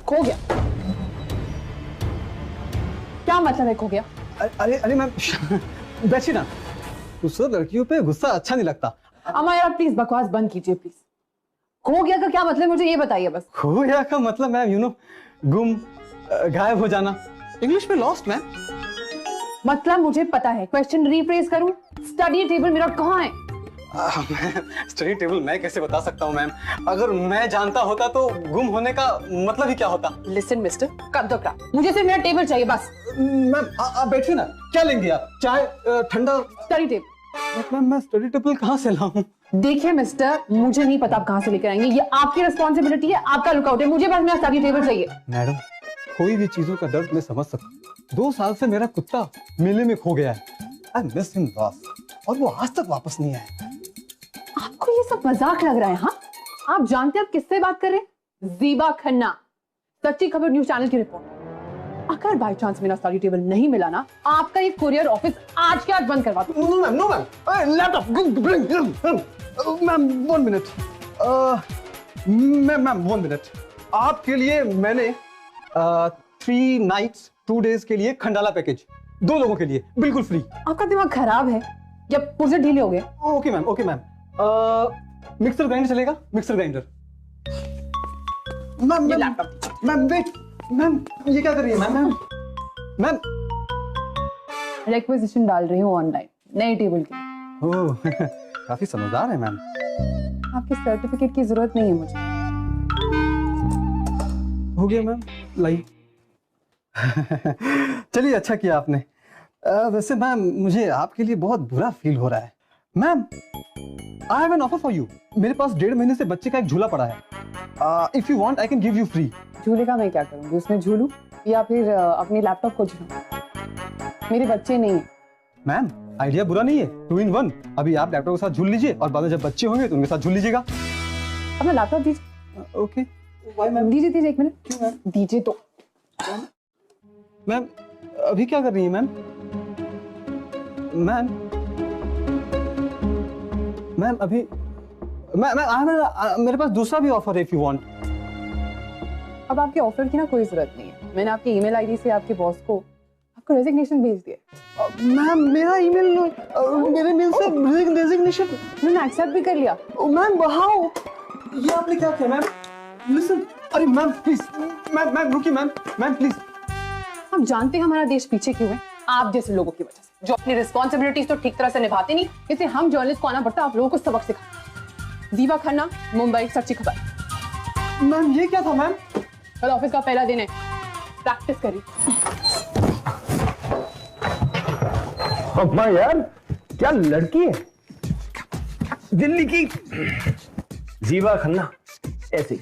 खो गया? क्या मतलब है खो गया? अरे अरे मैम बैठिए ना। दूसरे लड़कियों पे गुस्सा अच्छा नहीं लगता। अम्मा यार प्लीज बकवास बंद कीजिए प्लीज। खो गया का क्या मतलब मुझे ये बताइए बस। खो गया का मतलब मैम यू नो गुम, गायब हो जाना। इंग्लिश में लॉस्ट मैम। मतलब मुझे पता है। क्वेश्चन रिफ्रेज करूं? स्टडी टेबल मेरा कहाँ है? स्टडी टेबल मैं कैसे बता सकता हूँ मैम? अगर मैं जानता होता तो गुम होने का मतलब ही क्या होता? Listen mister, cut the crap. मुझे सिर्फ मेरा टेबल चाहिए बस। मैम आप बैठिए ना। क्या लेंगे आप? चाय, ठंडा? Study table. मैम मैं स्टडी टेबल कहाँ से लाऊं? देखिए मिस्टर, मुझे नहीं पता आप कहाँ से लेकर आएंगे। ये आपकी रिस्पॉन्सिबिलिटी है, आपका लुकआउट है। मुझे बस मेरा स्टडी टेबल चाहिए। मैडम कोई भी चीजों का दर्द मैं समझ सकता हूँ। 2 साल से मेरा कुत्ता मेले में खो गया है। आई मिस हिम बॉस, और वो आज तक वापस नहीं आया। आपको ये सब मजाक लग रहा है? हाँ, आप जानते हैं आप किससे बात कर रहे हैं? ज़ीबा खन्ना, सच्ची खबर न्यूज चैनल की रिपोर्ट। अगर बाय चांस मेरा स्टडी टेबल नहीं मिला ना, आपका ये कुरियर ऑफिस आज के आज बंद करवा दूं। No ma'am, no ma'am. Laptop ma'am 1 minute. Ma'am 1 minute. आपके लिए मैंने 3 नाइट्स 2 डेज के लिए खंडाला पैकेज, 2 लोगों के लिए बिल्कुल फ्री। आपका दिमाग खराब है या पुर्जे ढीले हो गए? Okay ma'am, okay ma'am. Mixer grinder चलेगा? Mixer grinder. Ma'am laptop. Ma'am wait ma'am, ये क्या कर रही है मैम? मैम मैम रिक्वेजिशन डाल रही हूँ ऑनलाइन नए टेबल की। ओह काफी समझदार है मैम। आपके सर्टिफिकेट की जरूरत नहीं है मुझे। हो गया मैम, लाई। चलिए अच्छा किया आपने। वैसे मैम मुझे आपके लिए बहुत बुरा फील हो रहा है। Ma'am I have an offer for you. मेरे पास 1.5 महीने से बच्चे का एक झूला पड़ा है। If you want I can give you free. झूले का मैं क्या करूँगी? उसमें झूलूं या फिर अपनी लैपटॉप को झूलूं? मेरे बच्चे नहीं है। मैम आइडिया बुरा नहीं है, 2 in 1। अभी आप लैपटॉप के साथ झूल लीजिए और बाद में जब बच्चे होंगे तो उनके साथ झूल लीजिएगा। अपना लैपटॉप दीजिए। Okay why ma'am? दीजिए दीजिए, 1 मिनट। क्यों मैम? दीजिए तो। मैम अभी क्या कर रही है मैम? मैम मैम अभी मेरे पास दूसरा भी ऑफर है इफ यू वांट। अब आपके ऑफर की ना कोई जरूरत नहीं है। मैंने आपकी ईमेल आईडी से आपके बॉस को आपको रेजिग्नेशन भेज दिया। मैम मेरा ईमेल, मेरे मेल से रेजिग्नेशन मैंने एक्सेप्ट भी कर लिया। Ma'am how? ये आपने क्या किया मैम? लिसन, अरे मैम प्लीज, मैम रुकिए मैम, मैम प्लीज। हम जानते हैं हमारा देश पीछे क्यों है? आप जैसे लोगों की वजह से, जो अपनी रिस्पॉन्सिबिलिटीज तो ठीक तरह से निभाते नहीं। इसे हम जर्नलिस्ट को आना पड़ता है आप लोगों को सबक सिखाने। ज़ीबा खन्ना, मुंबई, सच्ची खबर। मैम ये क्या था मैम? कल ऑफिस का पहला दिन है, प्रैक्टिस करिए। अम्मा यार क्या लड़की है, दिल्ली की ज़ीबा खन्ना। ऐसी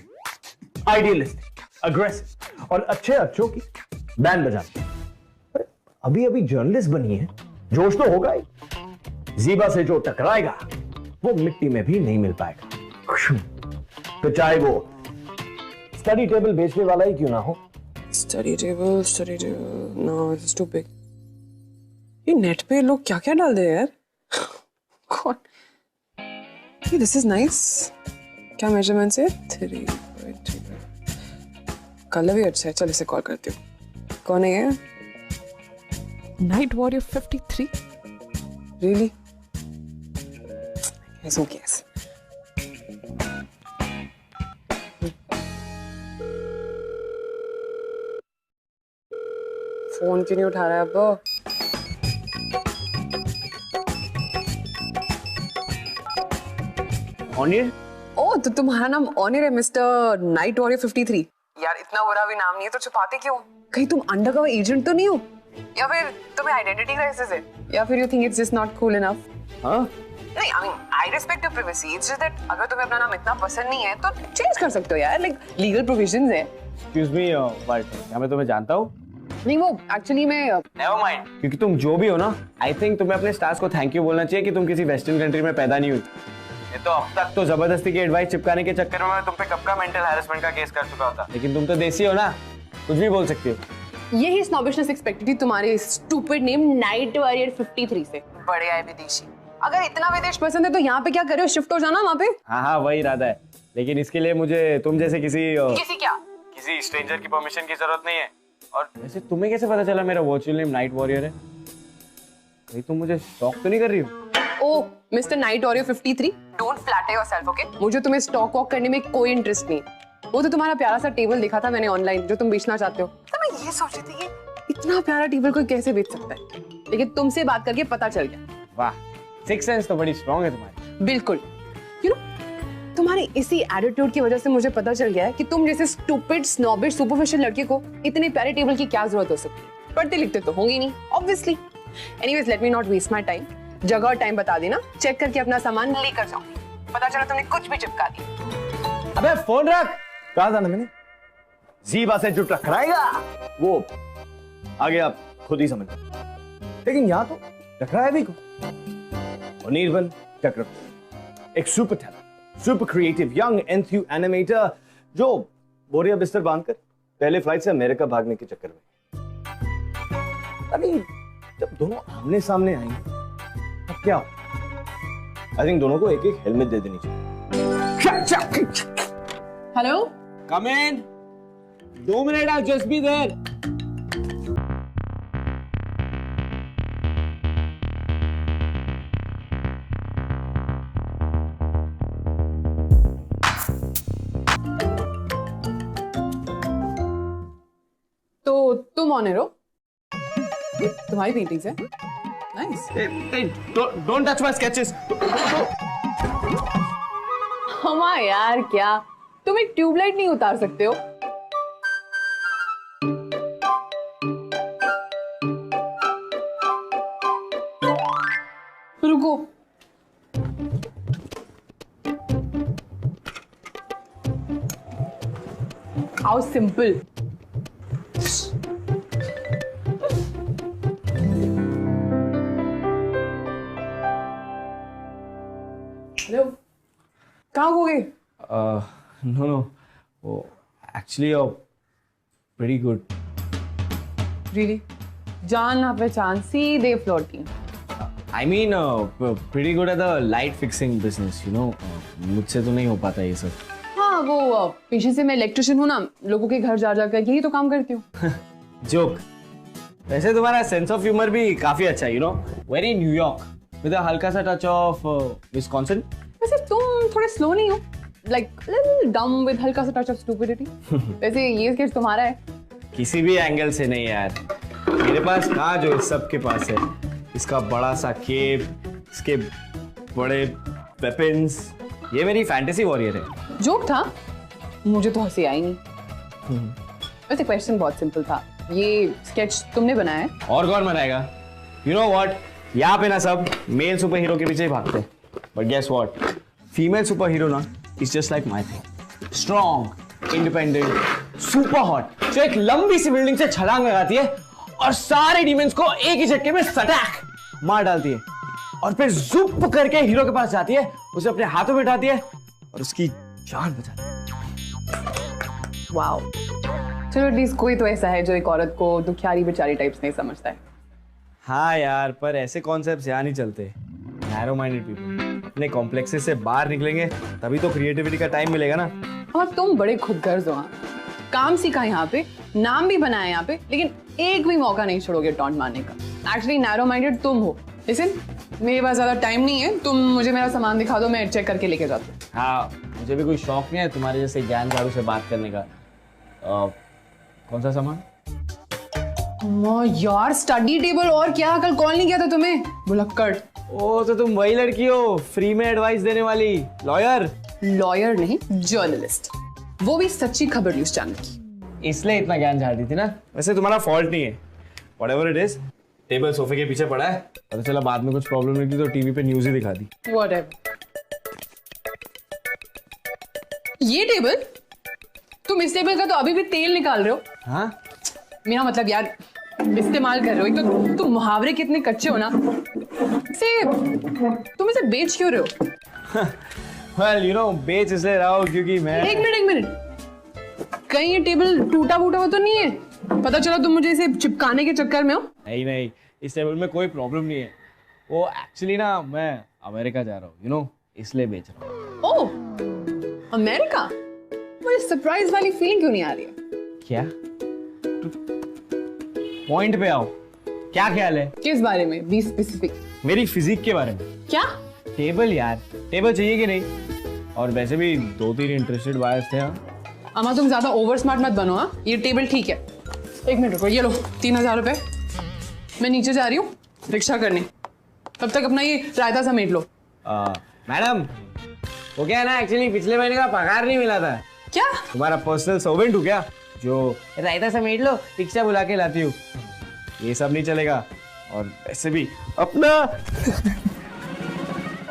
आइडियलिस्ट, अग्रेसिव और अच्छे अच्छों की बैंड बजाती। अभी अभी जर्नलिस्ट बनी है, जोश तो होगा ही। ज़ीबा से जो टकराएगा वो मिट्टी में भी नहीं मिल पाएगा। तो चाहे वो स्टडी टेबल बेचने वाला ही क्यों ना हो। Study table no it's too big. ये नेट पे लोग क्या क्या डाल दे यार। कौन? This is nice. क्या मेजरमेंट है? 3.3। कलर भी अच्छा है। चल इसे कॉल करती हूँ। कौन है ये? Night warrior 53। Really? Yes, who cares? Phone क्यों नहीं उठा रहा है अब? ऑनियर? ओ तो तुम्हारा नाम ऑनियर है मिस्टर नाइट वॉरियर 53। यार इतना बुरा भी नाम नहीं है तो छुपाते क्यों? कहीं तुम अंडरकवर एजेंट तो नहीं हो? या फिर तुम्हें आइडेंटिटी क्राइसिस है? या फिर you think it's just not cool enough? हाँ? नहीं, I mean I respect your privacy. It's just that अगर तुम्हें अपना नाम इतना पसंद नहीं है तो चेंज कर सकते हो यार। लाइक लीगल प्रोविजंस है। एक्सक्यूज मी बट क्या मैं तुम्हें जानता हूँ? नहीं वो एक्चुअली मैं नेवर माइंड। क्योंकि तुम जो भी हो ना, आई थिंक तुम्हें अपने स्टार्स को थैंक यू बोलना चाहिए कि तुम किसी वेस्टर्न कंट्री में पैदा नहीं हुई। ये तो अब तक तो जबरदस्ती की एडवाइस चिपकाने के चक्कर में मैं तुम पे कब का मेंटल हैरेसमेंट का केस कर चुका होता। लेकिन तुम तो देसी हो ना, कुछ भी बोल सकती हो। यही स्नॉबिशनेस एक्सपेक्टेड थी तुम्हारे स्टूपिड नेम नाइट वॉरियर 53 से। बड़े आए विदेशी। अगर इतना विदेश पसंद है तो यहाँ पे क्या कर रहे हो? शिफ्ट हो जाना वहाँ पे। हाँ हाँ वही इरादा है, लेकिन इसके लिए मुझे तुम जैसे किसी किसी स्ट्रेंजर की परमिशन की जरूरत नहीं है। और वैसे तुम्हें कैसे पता चला मेरा वर्चुअल नेम नाइट वॉरियर है? कहीं तुम मुझे स्टॉक तो नहीं कर रही हो? Oh mister night warrior 53, don't flatter yourself, okay? मुझे तुम्हें स्टॉक वॉक करने में कोई इंटरेस्ट नहीं। वो तो तुम्हारा प्यारा सा टेबल देखा था मैंने ऑनलाइन जो तुम बेचना चाहते हो, तो मैं ये सोच रही थी कि इतना प्यारा टेबल कोई कैसे बेच सकता है, लेकिन तुमसे बात करके पता चल गया। वाह, सिक्स सेंस तो बड़ी स्ट्रांग है तुम्हारी। बिल्कुल, यू नो तुम्हारे इसी एटीट्यूड की वजह से मुझे पता चल गया है कि तुम जैसे स्टूपिड स्नॉबिश सुपरफिशियल लड़के को इतने प्यारे टेबल की क्या जरूरत हो सकती है। पढ़ते लिखते तो होंगे नहीं obviously. Anyways let me not waste my time. जगह और टाइम बता देना, चेक करके अपना सामान लेकर जाऊंगी। पता चला तुमने कुछ भी चिपका दिया। अबे फोन रख। कहा था ना मैंने, ज़ीबा से जो टकराएगा वो आगे आप खुद ही समझ। लेकिन यहाँ तो टकराया भी को। अनिर्बन चक्रवर्ती, एक super talent, super creative young enthu animator जो बोरिया बिस्तर बांधकर पहले फ्लाइट से अमेरिका भागने के चक्कर में। अभी जब दोनों आमने सामने आएंगे तब क्या? आई थिंक दोनों को एक एक हेलमेट दे देनी चाहिए। Hello, come in. 2 minute, I'll just be there. तो तुम ऑनर हो? ये तुम्हारी पेंटिंग्स है? Nice. Hey, don't touch my sketches. हमा यार, क्या तुम एक ट्यूबलाइट नहीं उतार सकते हो? रुको, हाउ सिंपल। हेलो, कहाँ हो गए? No. Oh, actually, you're pretty good. Really? जान ना पहचान, सीधे floating. I mean, pretty good at the light fixing business, you know. मुझसे तो नहीं हो पाता ये सब। हाँ, वो पेशे से मैं इलेक्ट्रिशियन हूँ ना, लोगों के घर जा जाकर यही तो काम करती हूँ। जोक। वैसे तुम्हारा सेंस ऑफ ह्यूमर भी काफी अच्छा है, you know. Very New York, with a हल्का सा टच ऑफ Wisconsin. वैसे तुम थोड़े स्लो नहीं हो? Like little dumb with हल्का सा touch of stupidity. वैसे ये स्केच तुम्हारा है? किसी भी एंगल से नहीं यार, मेरे पास कहाँ जो इस सब के पास है। इसका बड़ा सा केप, इसके बड़े वेपन्स, ये मेरी फैंटेसी वॉरियर है। जोक था? मुझे तो हंसी आई नहीं। वैसे क्वेश्चन बहुत सिंपल था। ये स्केच तुमने बनाया है? और कौन बनाएगा? You know what? यहाँ पे ना सब मेल सुपर हीरो के पीछे ही भागते हैं, but guess what? Female super hero ना is just like my thing, strong, independent, super hot, जो एक लंबी सी बिल्डिंग से छलांग लगाती है और सारे डीमंस को एक ही झटके में सटैक मार डालती है, और फिर जुप करके हीरो के पास जाती है, उसे अपने हाथों में उठाती है और उसकी जान बचाती है। वाओ, चलो एटलीस्ट कोई तो ऐसा है जो एक औरत को दुखियारी बेचारी टाइप्स नहीं समझता है। हाँ यार, पर ऐसे कॉन्सेप्ट्स यहाँ नहीं चलते। नैरो माइंडेड पीपल अपने कॉम्प्लेक्सेस से बाहर निकलेंगे तभी तो क्रिएटिविटी का टाइम मिलेगा ना। और तुम बड़े खुदगर्ज हो। हाँ, काम सीखा यहाँ पे, नाम भी बनाया यहाँ पे, लेकिन एक भी मौका नहीं छोड़ोगे टॉन्ट मारने का। एक्चुअली नैरो माइंडेड तुम हो। लिसन, मेरे पास ज्यादा टाइम नहीं है, तुम मुझे मेरा सामान दिखा दो, मैं चेक करके लेके जाती हूँ। हाँ, मुझे भी कोई शौक नहीं है तुम्हारे जैसे ज्ञान झाड़ू से बात करने का। कौन सा सामान? यार स्टडी टेबल और क्या, कल कॉल नहीं किया था तुम्हें? भुलक्कड़। ओ तो तुम वही लड़की हो फ्री में एडवाइस देने वाली, लॉयर? लॉयर नहीं, जर्नलिस्ट, वो भी सच्ची खबर न्यूज चैनल की। इसलिए इतना ज्ञान झाड़ रही थी ना। वैसे तुम्हारा फॉल्ट नहीं है, व्हाटएवर इट इज। टेबल सोफे के पीछे पड़ा है, पता चला बाद में कुछ प्रॉब्लम निकली तो टीवी पे न्यूज ही दिखा दी। व्हाटएवर। ये टेबल, तुम इस टेबल का तो अभी भी तेल निकाल रहे हो। हाँ, मेरा मतलब यार इस्तेमाल कर रहे हो। एक तो तुम मुहावरे कितने कच्चे हो ना, से तुम इसे बेच क्यों रहे हो? वेल यू नो, बेच इसलिए रहा हूँ क्योंकि मैं एक मिनट, कहीं ये टेबल टूटा फूटा हो तो नहीं है? पता चला तुम मुझे इसे चिपकाने के चक्कर में हो। नहीं, इस टेबल में कोई प्रॉब्लम नहीं है। वो एक्चुअली ना मैं अमेरिका जा रहा हूँ, यू नो, इसलिए बेच रहा हूँ। ओह, अमेरिका? मुझे सरप्राइज वाली फीलिंग क्यों नहीं आ रही है? क्या? पॉइंट पे आओ, क्या ख्याल है? किस बारे में? Be specific. मेरी फिजिक के बारे में। क्या? टेबल यार, टेबल चाहिए कि नहीं? और वैसे भी 2-3 इंटरेस्टेड बायर्स थे। हाँ अमा तुम ज्यादा ओवर स्मार्ट मत बनो। हाँ, ये टेबल ठीक है। 1 मिनट रुको, ये लो 3000 रुपए। मैं नीचे जा रही हूँ रिक्शा करने, तब तक अपना ये रायता समेट लो। मैडम, वो क्या है ना, एक्चुअली पिछले महीने का पगार नहीं मिला था। क्या? तुम्हारा पर्सनल सर्वेंट हूँ क्या, जो रायता समेट लो रिक्शा बुला के लाती हूँ? ये सब नहीं चलेगा। और वैसे भी अपना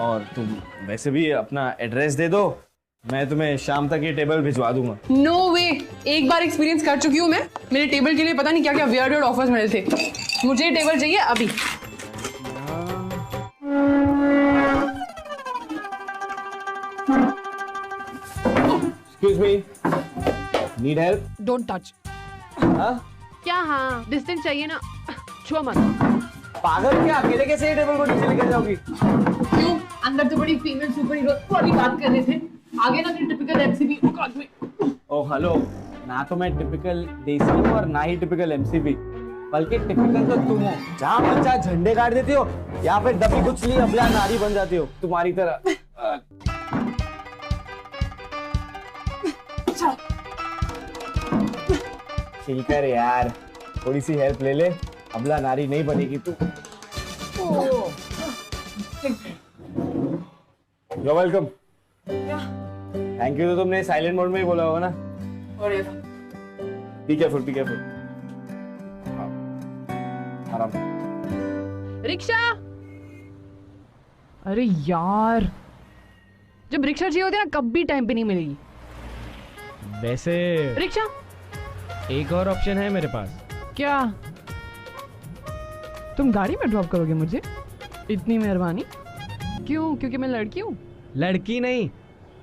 और तुम वैसे भी अपना एड्रेस दे दो, मैं तुम्हें शाम तक ये टेबल भिजवा दूंगा। नो वे, एक बार एक्सपीरियंस कर चुकी हूँ मैं। मेरे टेबल के लिए पता नहीं क्या क्या वियर्ड ऑफर्स मिले थे। मुझे ये टेबल चाहिए अभी। Excuse me, need help? Don't touch. क्या? हाँ, डिस्टेंस चाहिए ना, छुआ मत। पागल क्या, अकेले कैसे ये टेबल को नीचे लेकर जाओगी? क्यों? अंदर तो बड़ी फीमेल सुपर हीरो वाली बात कर रहे थे, आगे ना कि टिपिकल एमसीबी औकात में। ओह हेलो, ना तो मैं टिपिकल देसी हूँ और ना ही टिपिकल एमसीबी, बल्कि टिपिकल तो तुम हो। जहाँ मन चाहे झंडे गाड़ देती हो, यहाँ पे दबी कुचली अबला नारी बन जाती हो तुम्हारी तरह। ठीक है यार, थोड़ी सी हेल्प ले ले, अबला नारी नहीं बनेगी तू। You're welcome। थैंक यू तो तुमने साइलेंट मोड में ही बोला होगा ना? और ये बी केयरफुल, बी केयरफुल। आराम। रिक्शा। अरे यार, जब रिक्शा चाहिए होती है ना, कभी टाइम पे नहीं मिलेगी। वैसे रिक्शा। एक और ऑप्शन है मेरे पास। क्या? तुम गाड़ी में ड्रॉप करोगे मुझे? इतनी मेहरबानी। क्यों? क्योंकि मैं लड़की हूँ? लड़की नहीं,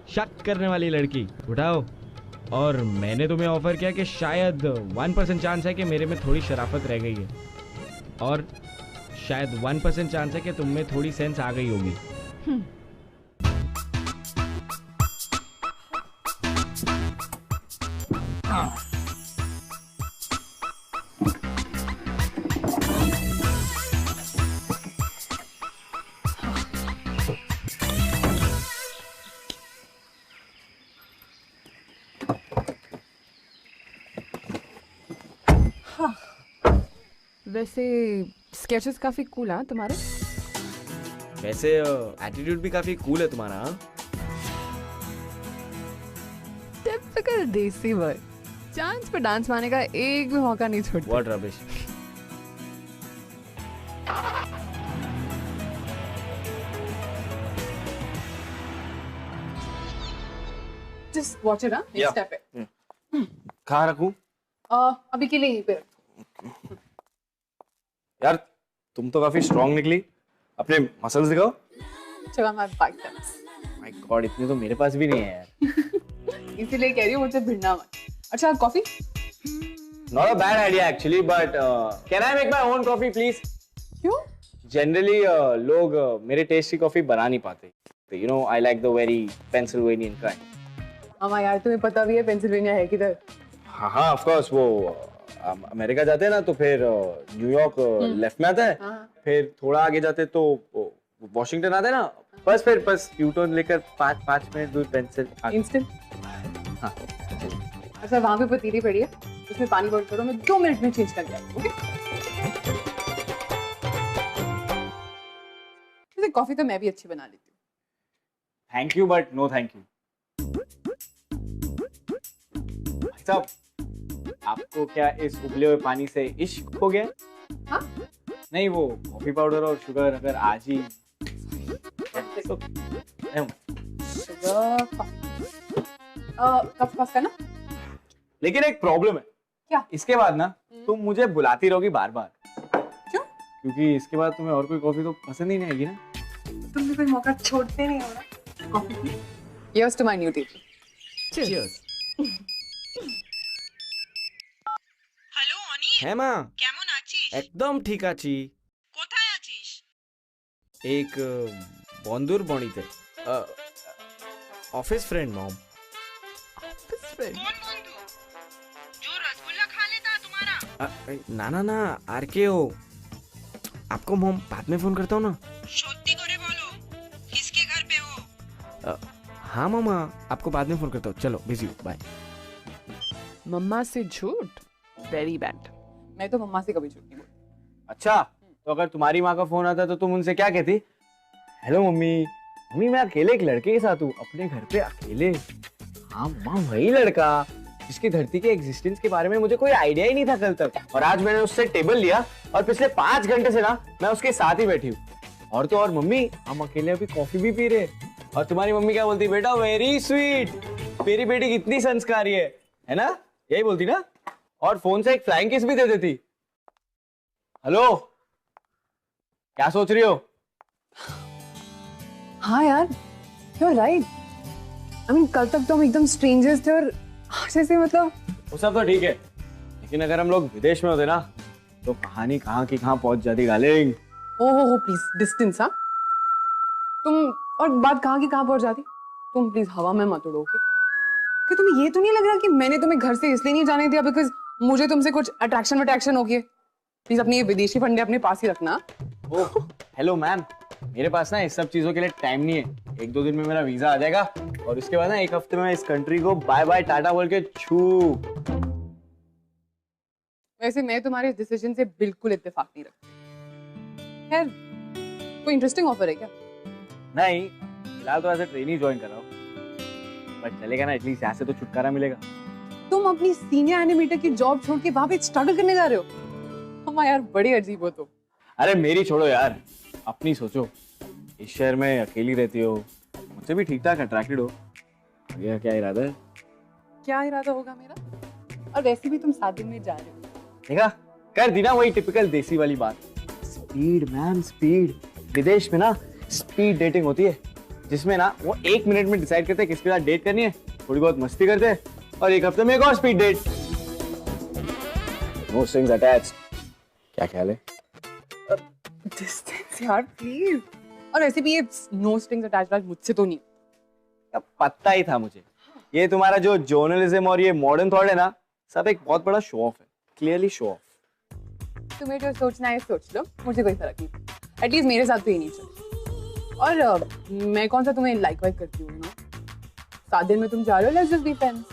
शक करने वाली लड़की। उठाओ। और मैंने तुम्हें ऑफर किया कि शायद 1% चांस है कि मेरे में थोड़ी शराफत रह गई है, और शायद 1% चांस है कि तुम में थोड़ी सेंस आ गई होगी। वैसे स्केचेस काफी कूल है तुम्हारे। वैसे एटीट्यूड भी काफी कूल है तुम्हारा। हाँ? टिपिकल देसी बॉय, चांस पे डांस मारने का एक भी मौका नहीं छोड़ता। What rubbish। Just watch it, next Yeah. step है। कहाँ रखूं? अभी के लिए यहीं पे। यार तुम तो काफी स्ट्रांग निकली, अपने मसल्स दिखाओ। चलो मैं बाइसेप्स। माय गॉड, इतने तो मेरे पास भी नहीं है यार। इसीलिए कह रही हूँ मुझे भिड़ना मत। अच्छा, coffee? Not a bad idea actually, but can I make my own coffee please? क्यों? Generally लोग मेरे टेस्ट की कॉफी बना नहीं पाते। You know, I like the very Pennsylvanian kind। अमा यार, तुम्हें पता भी है पेंसिल्वेनिया है किधर? हाँ ऑफ कोर्स, वो अमेरिका जाते हैं ना तो फिर न्यूयॉर्क लेफ्ट में आता है, फिर थोड़ा आगे जाते तो वॉशिंगटन आता है ना, बस यू टर्न लेकर 5 मिनट दूर पेंसिल इंस्टेंट। हाँ। अच्छा, वहाँ पे पतीली पड़ी है, उसमें पानी बॉईल करो, मैं 2 मिनट में चेंज कर दिया। ओके? वैसे कॉफी तो मैं भी अच्छी बना लेती हूँ। Thank you but no thank you. भाई साहब, आपको क्या इस उबले हुए पानी से इश्क हो गया? हाँ? नहीं, वो कॉफी पाउडर और शुगर अगर आज ही कप कप का ना। लेकिन एक प्रॉब्लम है। क्या? इसके बाद ना तुम मुझे बुलाती रहोगी बार बार। क्यों? क्योंकि इसके बाद तुम्हें और कोई कॉफी तो पसंद ही नहीं आएगी ना। तुमने कोई मौका छोड़ते नहीं हो ना कॉफी की। Here's to my new tea। Cheers। Hello Oni, হ্যাঁ মা, কেমন আছিস? একদম ঠিক আছি। কোথায় আছিস? एक বন্ধুর বাড়িতে, অফিস ফ্রেন্ড মম। Office friend। কোন বন্ধু? जो रसगुल्ला ना ना ना आर के हो, आपको मैं बाद में फोन करता हूँ ना। সত্যি করে বলো किसके घर पे हो? हाँ मामा, आपको बाद में फोन करता हूँ, चलो बिजी हूँ, बाय। मम्मा से झूठ, वेरी बैड। मैं तो मम्मा से कभी झूठ नहीं बोलती। अच्छा, तो अगर तुम्हारी माँ का फोन आता तो तुम उनसे क्या कहती? हेलो मम्मी, मम्मी मैं अकेले एक लड़के के साथ हूँ, अपने घर पे अकेले। हाँ माँ, वही लड़का जिसकी धरती के एग्जिस्टेंस के बारे में मुझे कोई आइडिया ही नहीं था कल तक, और आज मैंने उससे टेबल लिया और पिछले 5 घंटे से ना मैं उसके साथ ही बैठी हूँ। और तो और मम्मी, हम अकेले अभी कॉफी भी पी रहे। और तुम्हारी मम्मी क्या बोलती? बेटा वेरी स्वीट, मेरी बेटी कितनी संस्कारी है ना? यही बोलती ना? और फोन से एक फ्लाइंग किस भी दे देती। हेलो, क्या सोच रही हो? हाँ यार, you're right. I mean, कल तक तो हम एकदम स्ट्रेंजर्स थे और आज ऐसे मतलब। वो सब तो ठीक है, लेकिन अगर हम लोग विदेश में होते ना तो कहानी कहाँ की कहाँ पहुंच जाती डार्लिंग। ओहो प्लीज, डिस्टेंस। हाँ तुम, और बात कहाँ की कहाँ पहुंच जाती। तुम प्लीज हवा में मत उड़ो, कि तुम्हें ये तो नहीं लग रहा कि मैंने तुम्हें घर से इसलिए नहीं जाने दिया बिकॉज मुझे तुमसे कुछ अट्रैक्शन हो गई है। प्लीज अपनी ये विदेशी फंडे अपने पास ही रखना। ओह हेलो मैम, मेरे पास ना इस सब चीजों के लिए टाइम नहीं है। 1-2 दिन में मेरा वीजा आ जाएगा और उसके बाद ना 1 हफ्ते में इस कंट्री को बाय बाय टाटा बोल के छू। वैसे मैं तुम्हारे इस डिसीजन से बिल्कुल इत्तेफाक नहीं रखती। खैर, कोई इंटरेस्टिंग ऑफर है क्या? नहीं, फिलहाल तो ऐसे ट्रेनिंग ज्वाइन कर रहा हूँ, बट चलेगा ना, एटलीस्ट यहाँ से तो छुटकारा मिलेगा। तुम अपनी सीनियर एनिमेटर की जॉब छोड़ के वहां पे स्ट्रगल करने जा रहे हो? हम यार बड़े अजीब हो तुम। अरे मेरी छोड़ो यार, अपनी सोचो। इस शहर में अकेली रहती हो, मुझसे भी ठीक ठाक अट्रैक्टेड हो, आगे क्या इरादा है? क्या इरादा होगा मेरा? और वैसे भी तुम 7 दिन में जा रहे हो। देखा, कर दी ना वही टिपिकल देसी वाली बात। Speed ma'am, speed. विदेश में ना स्पीड डेटिंग होती है, जिसमें ना वो 1 मिनट में डिसाइड करते हैं किसके साथ डेट करनी है, थोड़ी बहुत मस्ती करते हैं और 1 हफ्ते में एक और speed date. No strings attached. क्या ख्याल है? डिस्टेंस यार प्लीज। और वैसे भी ये नो स्ट्रिंग्स अटैच्ड मुझसे तो नहीं। अब पता ही था मुझे, ये तुम्हारा जो जर्नलिज्म और ये मॉडर्न थॉट है ना, सब एक बहुत बड़ा शो ऑफ है। Clearly show off. तुम्हें जो सोचना है सोच लो, मुझे कोई फर्क नहीं। एटलीस्ट मेरे साथ तो ये नहीं चले। और मैं कौन सा तुम्हें लाइक वाइक करती हूँ ना? 7 दिन में तुम जा रहे हो, लेट्स जस्ट बी फ्रेंड्स।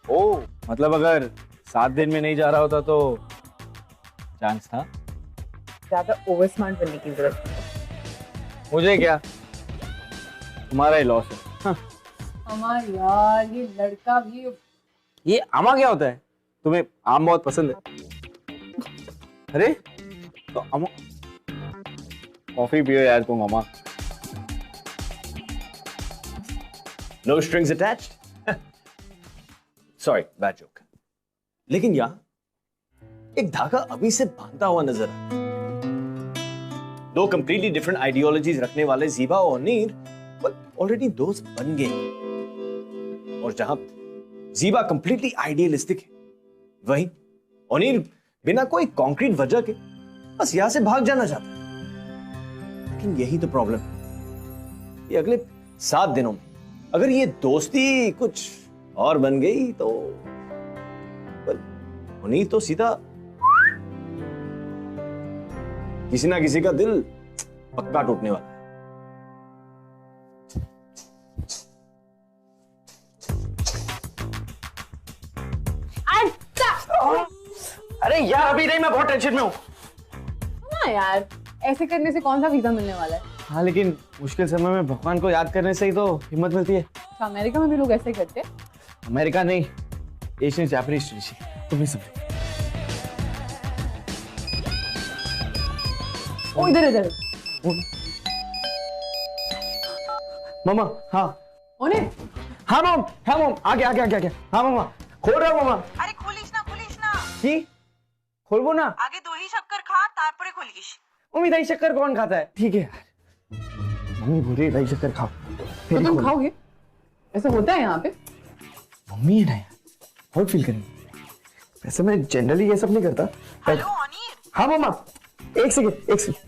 ओ मतलब अगर 7 दिन में नहीं जा रहा होता तो चांस था? ज्यादा ओवर स्मार्ट बनने की जरूरत नहीं। मुझे क्या, तुम्हारा ही लॉस है। हाँ। हमारा यार ये लड़का भी। ये आमा क्या होता है? तुम्हें आम बहुत पसंद है? अरे तो आमा, कॉफी पियो यार तुम मामा। No strings attached. Sorry, bad joke. लेकिन यहाँ एक धागा अभी से बांधता हुआ नजर आता है। 2 कंप्लीटली डिफरेंट आइडियोलॉजीज रखने वाले ज़ीबा और नीर ऑलरेडी दोस्त बन गए, और जहां ज़ीबा कंप्लीटली आइडियलिस्टिक है, वहीं ओनीर बिना कोई कॉन्क्रीट वजह के बस यहां से भाग जाना चाहता है। लेकिन यही तो प्रॉब्लम है, ये अगले 7 दिनों में अगर ये दोस्ती कुछ और बन गई तो ओनीर तो सीधा किसी ना किसी का दिल पक्का टूटने वाला है। अरे यार अभी नहीं, मैं बहुत टेंशन में हूँ। हाँ यार, ऐसे करने से कौन सा वीजा मिलने वाला है? हाँ लेकिन मुश्किल समय में भगवान को याद करने से ही तो हिम्मत मिलती है। तो अमेरिका में भी लोग ऐसे करते हैं? अमेरिका नहीं, एशियन जापानीज ट्रेडिशन, तुम्हें समझ। ओ इधर इधर। मामा, हाँ ओने। हाँ मॉम, हाँ मॉम, आगे आगे आगे आगे। हाँ मामा, खोल रहा हूँ मामा। আরে খুলিস না की खोलबो ना? আগে দহি শক্কর খা তারপরে খুলিস। मम्मी दही शक्कर कौन खाता है? ठीक है यार, मम्मी बोल रही है दही शक्कर खाओ। तो तुम खाओगे? ऐसा होता है यहाँ पे? मम्मी है ना यार, बहुत फील करेंगे। वैसे मैं जनरली ये सब नहीं करता। हेलो अनिल। हाँ मामा, एक सेकंड एक सेकंड।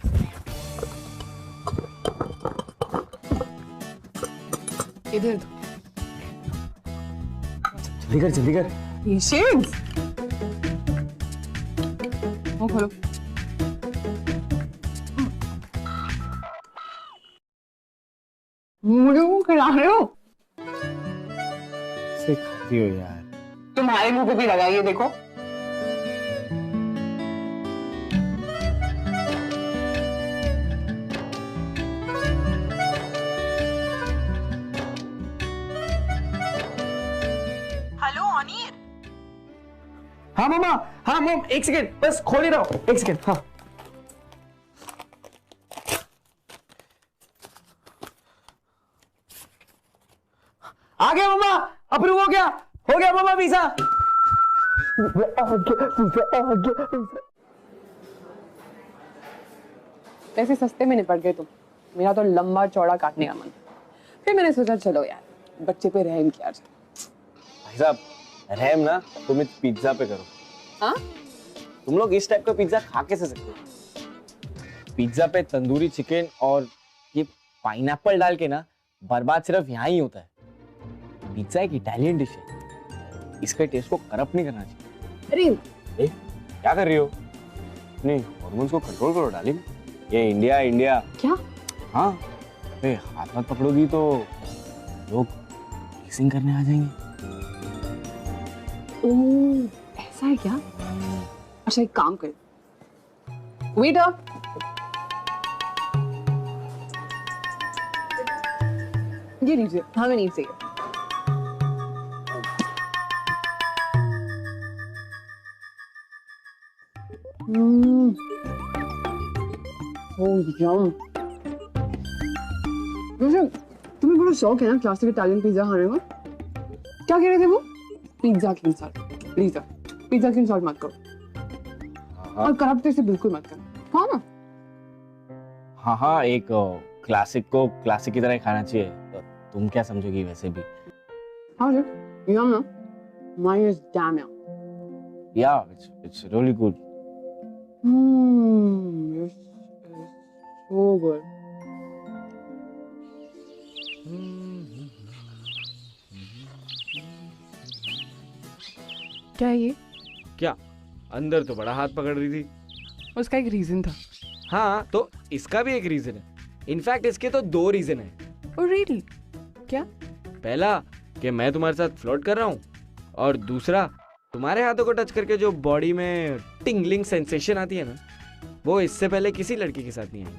इधर जल्दी कर जल्दी कर। पेशेंस। मुंह खोलो। मुझे मुंह खिला रहे हो? से खाती हो यार। तुम्हारे मुंह पे भी लगा, ये देखो। हेलो अनीर, हाँ मामा, हाँ मम, एक सेकेंड बस खोल ही रहा हूँ, एक सेकेंड। हाँ आ गया मामा, अप्रूव हो गया मामा वीजा। ऐसे सस्ते में निपट गए तुम। मेरा तो लंबा चौड़ा काटने का मन। फिर मैंने सोचा चलो यार बच्चे पे रहम किया जाए। भाई साहब, रहम ना तुम इस पिज्जा पे करो। हाँ? तुम लोग इस टाइप का पिज्जा खा कैसे सकते हो? पिज्जा पे तंदूरी चिकन और ये पाइनएप्पल डाल के ना, बर्बाद सिर्फ यहाँ ही होता है। पिज्जा एक इटालियन डिश है, इसके टेस्ट को करप्ट नहीं करना चाहिए। अरे क्या कर रही हो? नहीं, हार्मोन्स को कंट्रोल करो डार्लिंग। ये इंडिया इंडिया। क्या? हाँ, अरे हाथ मत पकड़ोगी तो लोग मिक्सिंग करने आ जाएंगे। ओह, ऐसा है क्या? अच्छा एक काम कर, वेटर, ये लीजिए, हमें नहीं चाहिए। यम। तुम्हें बड़ा शौक है ना क्लासिक इटालियन पिज्जा खाने का? क्या कह रहे थे वो? पिज्जा की इंसल्ट, प्लीज पिज्जा की इंसल्ट मत करो और करप्ट से बिल्कुल मत करो, हाँ ना? हाँ हाँ, एक क्लासिक को क्लासिक की तरह ही खाना चाहिए। तो तुम क्या समझोगी वैसे भी? हाँ जी, यम ना, mine is damn yum. Yeah, it's really good. This is so good. क्या है ये? क्या? अंदर तो बड़ा हाथ पकड़ रही थी। उसका एक रीजन था। हाँ, तो इसका भी एक रीजन है। इनफैक्ट इसके तो 2 रीजन है। Oh really? क्या? पहला कि मैं तुम्हारे साथ फ्लर्ट कर रहा हूँ, और दूसरा तुम्हारे हाथों को टच करके जो बॉडी में टिंगलिंग सेंसेशन आती है ना, वो इससे पहले किसी लड़की के साथ नहीं आई।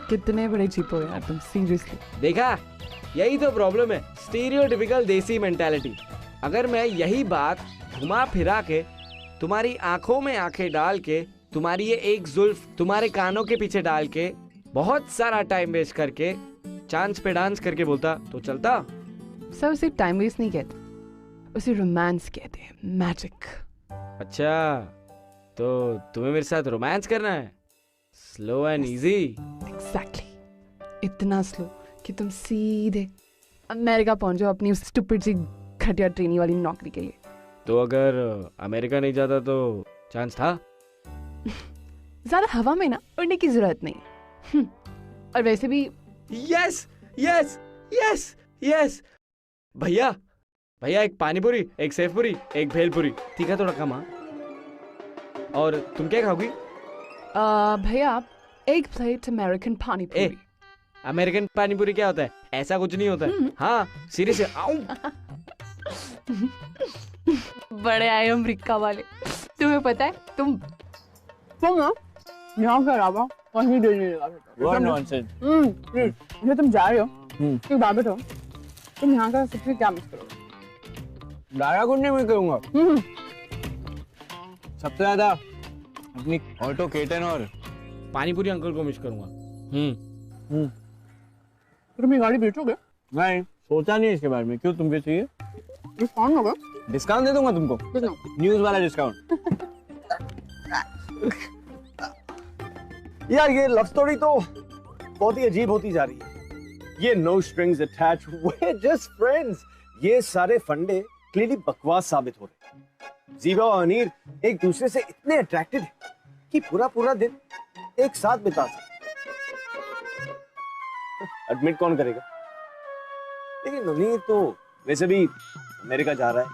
कितने बड़े चीप हो यार तुम, सीरियसली। देखा, यही तो प्रॉब्लम है, स्टीरियोटिपिकल देसी मेंटालिटी। अगर मैं यही बात घुमा फिरा के तुम्हारी आंखों में आंखें डाल के, तुम्हारी ये एक जुल्फ तुम्हारे कानों के पीछे डाल के, बहुत सारा टाइम वेस्ट करके चांस पे डांस करके बोलता तो चलता। सर उसे टाइम वेस्ट नहीं कहते, उसे रोमांस कहते हैं, मैजिक। अच्छा, तो तुम्हें मेरे साथ रोमांस करना है? Slow and easy. एग्जैक्टली, इतना स्लो कि तुम सीधे अमेरिका पहुंच जाओ अपनी उस स्टूपिड सी घटिया ट्रेनी वाली नौकरी के लिए। तो अगर अमेरिका नहीं जाता तो चांस था? ज्यादा हवा में ना उड़ने की जरूरत नहीं। और वैसे भी यस यस यस यस। भैया भैया, एक पानीपुरी, एक सेवपुरी, एक भेलपुरी, ठीक है? थोड़ा कम। हाँ, और तुम क्या खाओगी? भैया एक प्लेट अमेरिकन पानी पूरी। अमेरिकन पानीपुरी क्या होता है? ऐसा कुछ नहीं होता है। हाँ सीरियस है। आऊं। बड़े आए अमेरिका वाले। तुम्हें पता है तुम ना यहाँ के अलावा कहीं दिल नहीं लगा सकते। What nonsense. जो तुम जा रहे हो, एक बात बताओ, तुम यहाँ का सबसे क्या मिस करोगे? डारा कुछ नहीं मैं करूँगा। सबसे ज्यादा अपनी ऑटो केटन और पानीपुरी अंकल को मिस करूंगा। तुम ये गाड़ी बेचोगे? नहीं, सोचा नहीं इसके बारे में। क्यों, तुमको चाहिए? डिस्काउंट होगा? डिस्काउंट दे दूंगा तुमको, कितना? न्यूज वाला डिस्काउंट। यार ये लव स्टोरी तो बहुत ही अजीब होती जा रही है। ये no strings attached, we are just friends, ये सारे फंडे क्लियरली बकवास साबित हो रहे हैं। जीवा और अनीर एक दूसरे से इतने अट्रैक्टेड हैं कि पूरा पूरा दिन एक साथ बिता सकते। एडमिट कौन करेगा? लेकिन अनीर तो वैसे भी अमेरिका जा रहा है।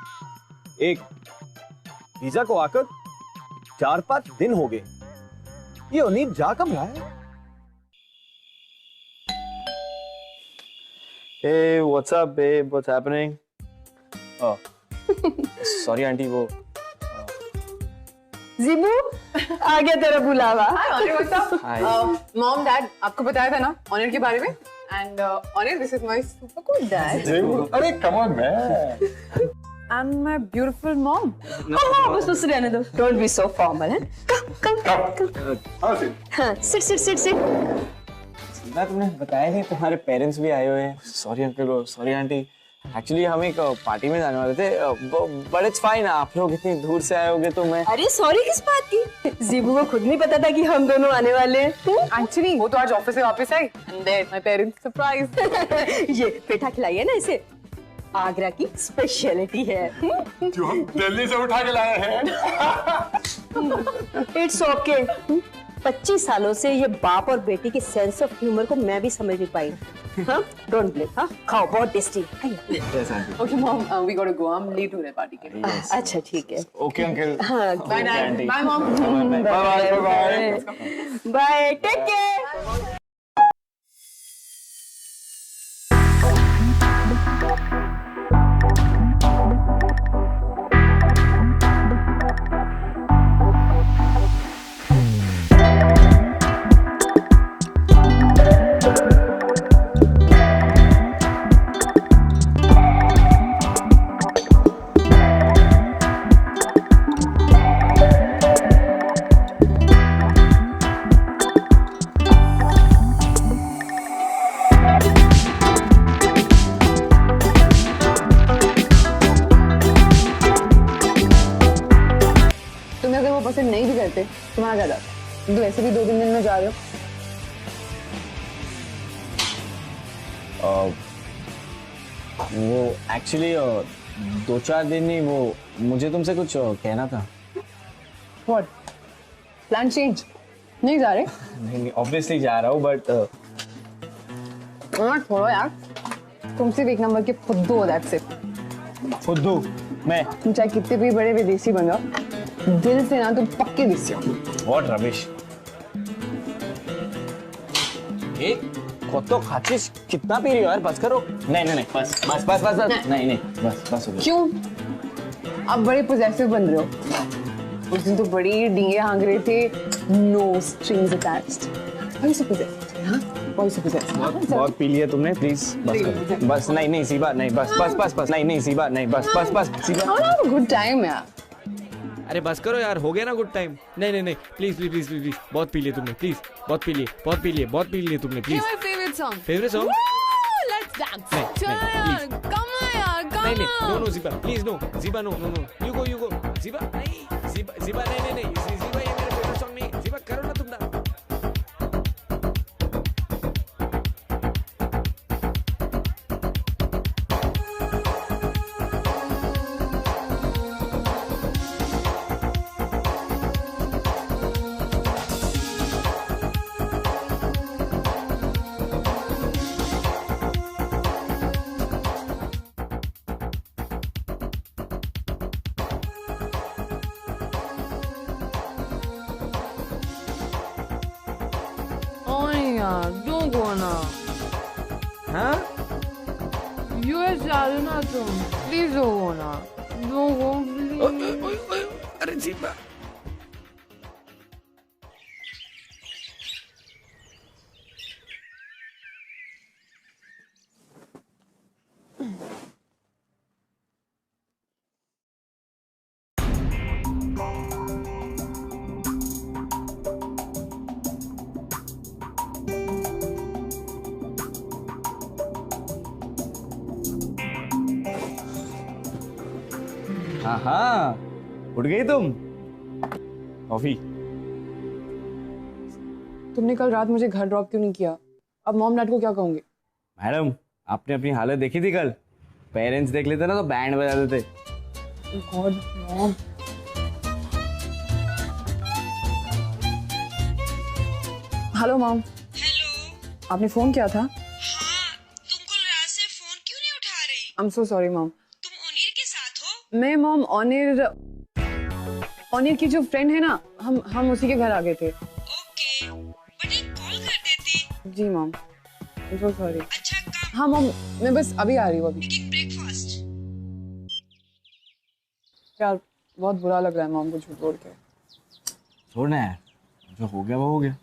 एक वीजा को आकर 4-5 दिन हो गए ये ओनील जा कब रहा है? Hey, what's up, babe? What's happening? Oh, sorry, aunty वो. जीबू आ गया तेरा बुलावा। Hi. मॉम डैड आपको बताया था ना ऑनिल के बारे में and Anil this is my super cool dad अरे come on, man. And my beautiful mom. बस बस रहने दो, डोंट बी सो फॉर्मल है। कम हाँ सिट सिट सिट सिट। ना तुमने बताया नहीं तुम्हारे पेरेंट्स भी आए हुए हैं. Sorry uncle, sorry aunty. Actually हम एक पार्टी में जाने वाले थे बट इट्स फाइन. आप लोग इतनी दूर से आए होगे तो मैं. अरे सॉरी किस बात की? जीबू को खुद नहीं पता था कि हम दोनों आने वाले हैं। एक्चुअली वो तो आज ऑफिस से वापस आई and then my parents surprise. ये पेठा खिलाइए ना इसे, आगरा की स्पेशलिटी है। जो हम दिल्ली से उठा के लाए हैं. It's okay. 25 सालों से ये बाप और बेटी की सेंस ऑफ ह्यूमर को मैं भी समझ नहीं पाई। हाँ डोंट ब्लेम। हाँ खाओ, बहुत tasty. Okay mom we got to go, I am late हो रहे पार्टी के लिए। अच्छा ठीक है। Okay uncle. हाँ bye dad, bye mom. Bye. Bye, take care. तुम्हें अगर वो पसंद नहीं भी करते तुम्हारा क्या जाता? तुम तो ऐसे भी 2-3 दिन में जा रहे हो। वो एक्चुअली 2-4 दिन नहीं, वो मुझे तुमसे कुछ कहना था. व्हाट? Plan change? नहीं जा रहे? नहीं ऑब्वियसली जा रहा हूँ बट छोड़ो यार, तुम सिर्फ 1 नंबर के फुद्दू हो। That's it. फुद्दू मैं? तुम चाहे कितने भी बड़े विदेशी बन जाओ, दिल से ना तुम पक्के देसी हो। What rubbish. ए तो खाचिस कितना पी रही हो यार? बस करो. नहीं नहीं नहीं बस बस बस बस बस. नहीं नहीं बस बस हो गया. क्यों? आप बड़े पोजेसिव बन रहे हो। उस दिन तो बड़ी डींगे हाँग रहे थे, नो स्ट्रिंग्स अटैच्ड। वही से पोजेसिव, हाँ वही से पोजेसिव। बहुत पी लिया तुमने, प्लीज बस करो. बस नहीं नहीं सीबा नहीं, बस बस बस बस नहीं नहीं सीबा नहीं, बस बस बस सीबा. गुड टाइम यार। अरे बस करो यार, हो गया ना गुड टाइम. नहीं नहीं नहीं प्लीज प्लीज प्लीज प्लीज, बहुत पी लिए तुमने. प्लीज बहुत पी लिए, बहुत पी लिए, बहुत पी लिए तुमने. Please my favourite song. Favourite song. Let's dance. नहीं, चलो नहीं, यार, कम ऑन यार, कम नहीं नहीं no on. No Zeeba please, no Zeeba no no no. You go Zeeba नहीं, ज़ीबा नहीं नहीं नहीं ज़ीबा, ये मेरा फेवरेट सॉन्ग नहीं. ज़ीबा करो ना तुम ना. यार don't go ना। हाँ यूएस जा रहे हो ना तुम, प्लीज don't go ना, don't go please। अरे ज़ीबा. हाँ उठ गई तुम. कॉफी. तुमने कल रात मुझे घर ड्रॉप क्यों नहीं किया? अब मॉम डैड को क्या कहूंगी? मैडम आपने अपनी हालत देखी थी कल? पेरेंट्स देख लेते ना तो बैंड बजा देते. God mom. Hello mom, hello. आपने फोन किया था? हाँ, तुम कल रात से फोन क्यों नहीं उठा रही? आई एम सो सॉरी मॉम। तुम ओनीर के साथ हो? मैं मॉम ऑनिर की जो फ्रेंड है ना, हम उसी के घर आ गए थे। ओके, जी mom, I am so sorry. अच्छा काम हाँ मॉम, मैं बस अभी आ रही हूँ अभी। ब्रेकफास्ट। यार बहुत बुरा लग रहा है मॉम को झूठ बोल के। छोड़ना है, जो हो गया वो हो गया।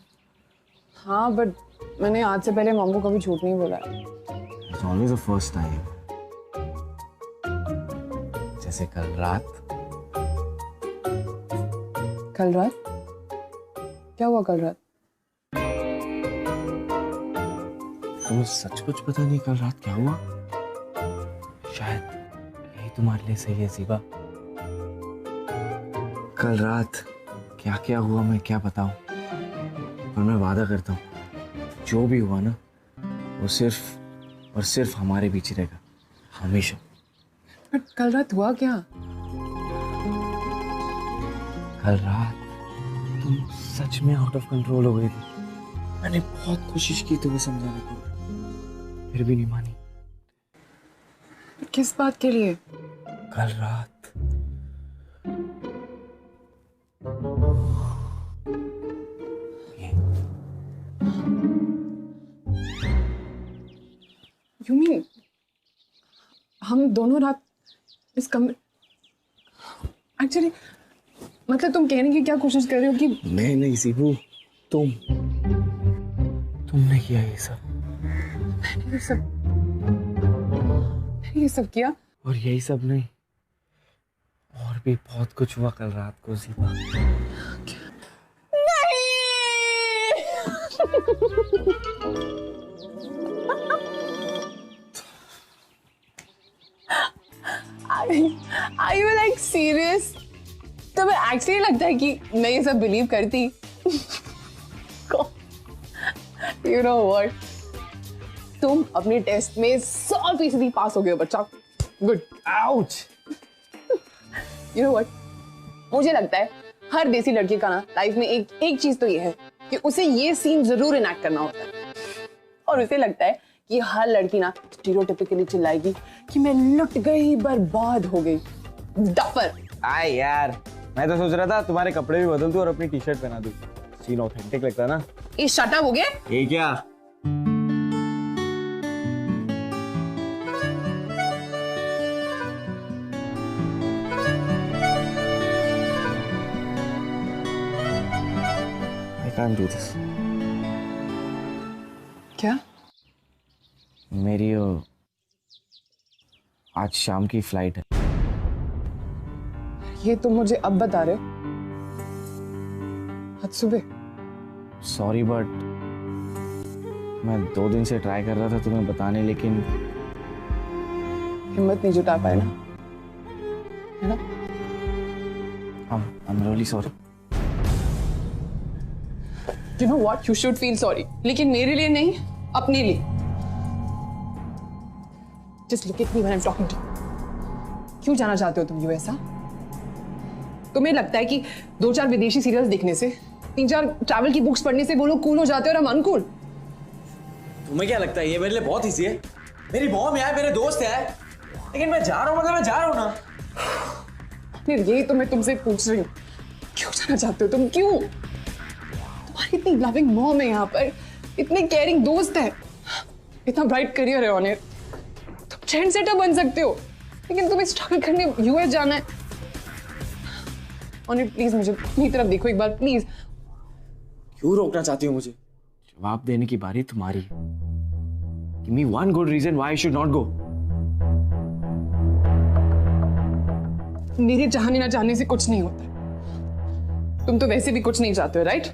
हाँ बट मैंने आज से पहले मॉम को कभी झूठ नहीं बोला है। It's always a first time. जैसे कल रात। कल रात? क्या हुआ कल रात? तुम्हें सच कुछ पता नहीं कल रात क्या हुआ? शायद यही तुम्हारे लिए सही है ज़ीबा। कल रात क्या क्या हुआ मैं क्या बताऊं, पर मैं वादा करता हूं जो भी हुआ ना वो सिर्फ और सिर्फ हमारे बीच ही रहेगा, हमेशा। बट कल रात हुआ क्या? कल रात तुम सच में आउट ऑफ कंट्रोल हो गई थी। मैंने बहुत कोशिश की तुम्हें समझाने की, फिर भी नहीं मानी। किस बात के लिए? कल रात यू मीन हम दोनों रात इस कमरे? एक्चुअली मतलब तुम कहने की क्या कोशिश कर रहे हो कि मैं नहीं सीबू, तुमने किया ये सब। मैंने ये सब किया? और यही सब नहीं, और भी बहुत कुछ हुआ कल रात को ज़ीबा। Are you like serious? तुम्हें एक्चुअली लगता है कि मैं ये सब बिलीव करती? You know what? तुम अपने टेस्ट में 100% पास हो गए हो बच्चा। Good. Ouch. You know what? मुझे लगता है हर देसी लड़के का ना लाइफ में एक चीज तो ये है कि उसे ये सीन जरूर इनैक्ट करना होता है, और उसे लगता है कि हर लड़की ना स्टीरियोटाइपिकली चिल्लाएगी कि मैं लुट गई, बर्बाद हो गई। डफर। आए यार, मैं तो सोच रहा था तुम्हारे कपड़े भी बदल दूं और अपनी टी शर्ट पहना दूं, सीन ऑथेंटिक लगता है ना। ये शटअप हो गया? ये क्या? I can't do this. क्या? मेरी आज शाम की फ्लाइट है। ये तुम मुझे अब बता रहे हो? आज सुबह? सॉरी बट मैं 2 दिन से ट्राई कर रहा था तुम्हें बताने, लेकिन हिम्मत नहीं जुटा पाए ना, है ना? I'm really sorry. You know what? You should feel sorry. लेकिन मेरे लिए नहीं, अपने लिए। Just look at me when I'm talking to you. क्यों जाना चाहते हो तुम यूएस? तुम्हें लगता है कि 2-4 विदेशी सीरियल्स देखने से, 3-4 ट्रैवल की बुक्स पढ़ने से वो लोग कूल हो जाते हैं और हम अनकूल? तुम्हें क्या लगता है ये मेरे लिए बहुत इजी है? मेरी मॉम है, मेरे दोस्त है, लेकिन मैं जा रहा हूँ, मतलब मैं जा रहा हूँ ना। फिर यही तो मैं तुमसे पूछ रही हूँ, क्यों जाना चाहते हो तुम? क्यों? तुम्हारी इतनी लविंग मॉम है यहाँ पर, इतने केयरिंग दोस्त हैं, इतना ब्राइट करियर है ऑन इट, तुम ट्रेंड सेटर बन सकते हो, लेकिन तुम्हें स्ट्रगल करने यूएस जाना है। ऑन इट प्लीज मुझे अपनी तरफ देखो एक बार प्लीज। क्यों रोकना चाहती हो मुझे? जवाब देने की बारी तुम्हारी है। Give me one good reason why I should not go. मेरे चाहने ना चाहने से कुछ नहीं होता। तुम तो वैसे भी कुछ नहीं चाहते हो, राइट?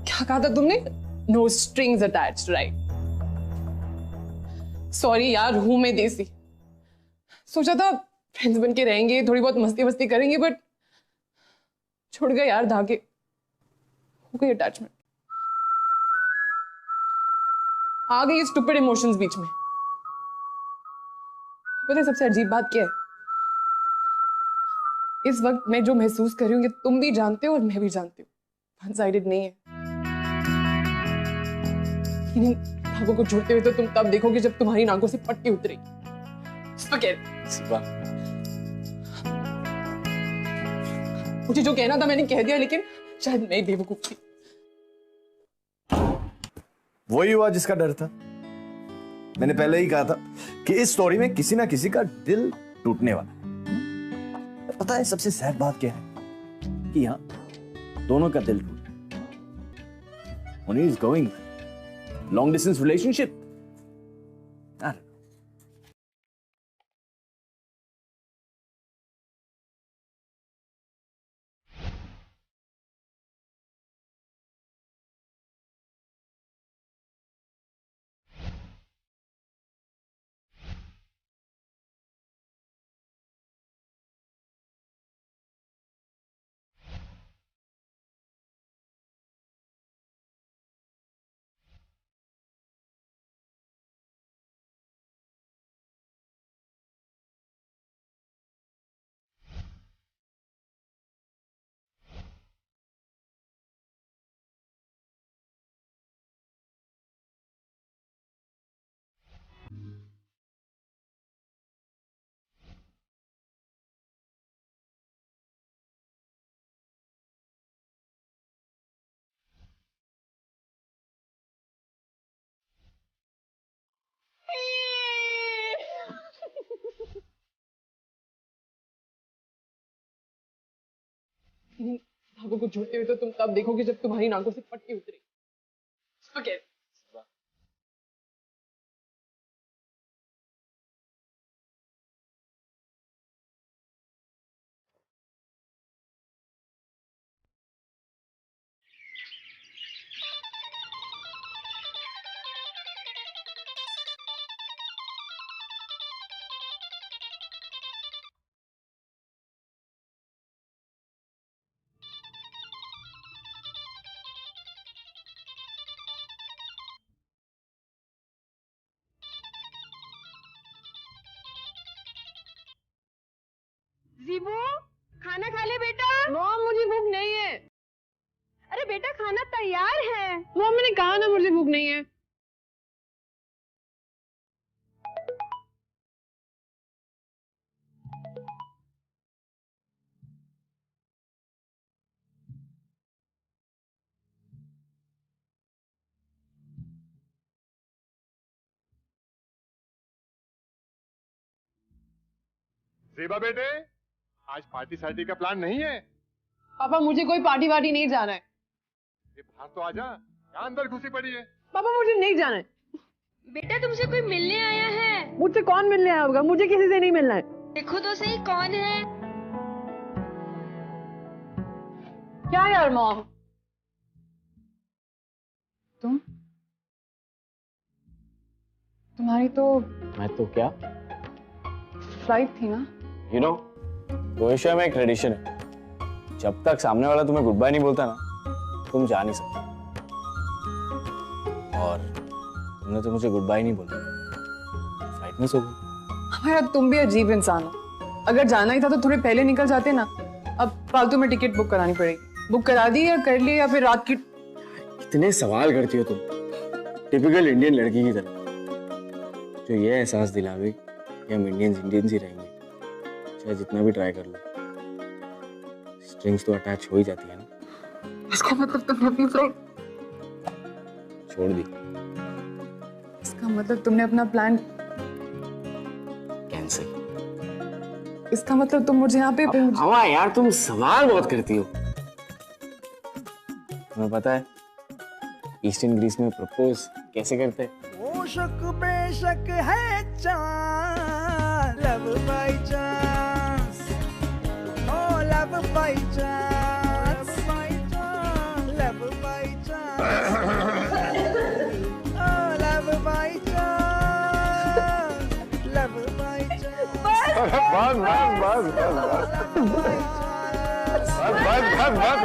क्या कहा था तुमने? No strings attached, right? Sorry यार, हूं मैं देसी। सोचा था फ्रेंड्स बन के रहेंगे, थोड़ी बहुत मस्ती मस्ती करेंगे, बट छुड़ गए यार धागे, हो गई अटैचमेंट, आ गई स्टूपिड इमोशंस बीच में। पता है सबसे अजीब बात क्या है? इस वक्त मैं जो महसूस कर रही हूँ ये तुम भी जानते हो और मैं भी जानती हूँ, वन साइडेड नहीं है। इन धागों को जोड़ते हुए तो तुम तब देखोगे जब तुम्हारी नाकों से पट्टी उतरेगी। मुझे जो कहना था मैंने कह दिया, लेकिन शायद मैं बेवकूफ थी। वही हुआ जिसका डर था। मैंने पहले ही कहा था कि इस स्टोरी में किसी ना किसी का दिल टूटने वाला है। पता है सबसे सैड बात क्या है कि यहाँ दोनों का दिल टूटा। Moni is going long distance relationship. I don't know. धागों को जोड़ते हुए तो तुम तब देखोगे जब तुम्हारी नाकों से पट्टी उतरेगी। Okay. जीबू, खाना खा ले बेटा। मॉम मुझे भूख नहीं है। अरे बेटा खाना तैयार है। मॉम मैंने कहा ना मुझे भूख नहीं है। ज़ेबा बेटे, आज पार्टी सार्टी का प्लान नहीं है? पापा मुझे कोई पार्टी वार्टी नहीं जाना है। ये बाहर तो आजा, यहाँ अंदर घुसी पड़ी है। पापा मुझे नहीं जाना है। बेटा तुमसे कोई मिलने आया है? मुझसे कौन मिलने आया होगा? मुझे किसी से नहीं मिलना है। देखो तो सही कौन है। क्या यार मॉम? तुम्हारी तो मैं तो क्या फ्लाइट थी ना? यू नो क्रोएशिया में एक ट्रेडिशन है, जब तक सामने वाला तुम्हें गुड बाय नहीं बोलता ना तुम जा नहीं सकते। और तुमने तो मुझे गुड बाय नहीं बोला, फ्लाइट मिस हो गई। हमारा तुम भी अजीब इंसान हो। अगर जाना ही था तो थोड़े पहले निकल जाते ना। अब फालतू में टिकट बुक करानी पड़ेगी। बुक करा दी या कर ली या फिर रात की। इतने सवाल करती हो तुम, टिपिकल इंडियन लड़की की तरह, जो ये एहसास दिलावे कि हम इंडियंस ही रहेंगे, चाहे जितना भी ट्राई कर लो। स्ट्रिंग्स तो अटैच हो ही जाती है ना। इसका मतलब तुमने अपनी फ्लाइट छोड़ दी। इसका मतलब तुमने अपना प्लान कैंसिल। इसका मतलब तुम मुझे यहाँ पे हवा यार, तुम सवाल बहुत करती हो। तुम्हें पता है ईस्टर्न ग्रीस में प्रपोज कैसे करते हैं? शक बेशक है chance, love by chance, oh love by chance, love by chance, oh love by chance, love by chance.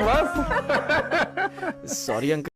बस। Sorry uncle.